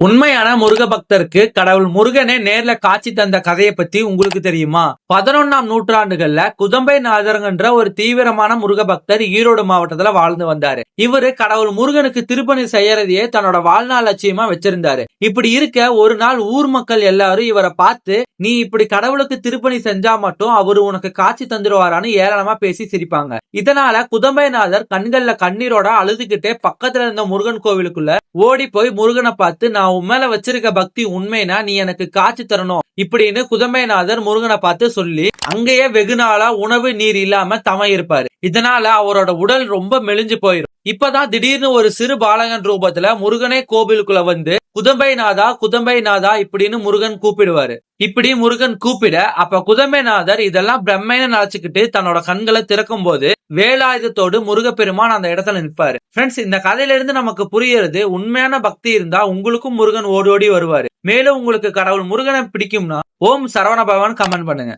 உண்மையான முருக பக்தருக்கு கடவுள் முருகனே நேர்ல காட்சி தந்த கதையை பத்தி உங்களுக்கு தெரியுமா? 11ஆம் நூற்றாண்டுகள்ல குதம்பை நாதர்ங்கன்ற ஒரு தீவிரமான முருக பக்தர் ஈரோடு மாவட்டத்துல வாழ்ந்து வந்தாரு. இவரு கடவுள் முருகனுக்கு திருப்பணி செய்யறதையே தன்னோட வாழ்நாள் லட்சியமா வச்சிருந்தாரு. இப்படி இருக்க ஒரு நாள் ஊர் மக்கள் எல்லாரும் இவரை பார்த்து, நீ இப்படி கடவுளுக்கு திருப்பணி செஞ்சா மட்டும் அவரு உனக்கு காட்சி தந்துருவாரான்னு ஏளனமா பேசி சிரிப்பாங்க. இதனால குதம்பைநாதர் கண்கள்ல கண்ணீரோட அழுதுகிட்டே பக்கத்துல இருந்த முருகன் கோவிலுக்குள்ள ஓடி போய் முருகனை பார்த்து, நான் உன் மேல வச்சிருக்க பக்தி உண்மைனா நீ எனக்கு காட்சி தரணும் இப்படின்னு குதம்பைநாதர் முருகனை பார்த்து சொல்லி அங்கேயே வெகு நாளா உணவு நீர் இல்லாம தம இருப்பாரு. இதனால அவரோட உடல் ரொம்ப மெலிஞ்சு போயிரும். இப்பதான் திடீர்னு ஒரு சிறு பாலகன் ரூபத்துல முருகனே கோவிலுக்குள்ள வந்து குதம்பைநாதா குதம்பைநாதா இப்படின்னு முருகன் கூப்பிடுவாரு. இப்படி முருகன் கூப்பிட அப்ப குதம்பைநாதர் இதெல்லாம் பிரம்மைன்னு நினைச்சுக்கிட்டு தன்னோட கண்களை திறக்கும் போது வேலாயுதத்தோடு முருகப்பெருமான் அந்த இடத்துல நிற்பாரு. ஃப்ரெண்ட்ஸ், இந்த கதையில இருந்து நமக்கு புரியுறது, உண்மையான பக்தி இருந்தா உங்களுக்கும் முருகன் ஓடி ஓடி வருவாரு. மேலும் உங்களுக்கு கடவுள் முருகனை பிடிக்கும்னா ஓம் சரவண பவன் கமெண்ட் பண்ணுங்க.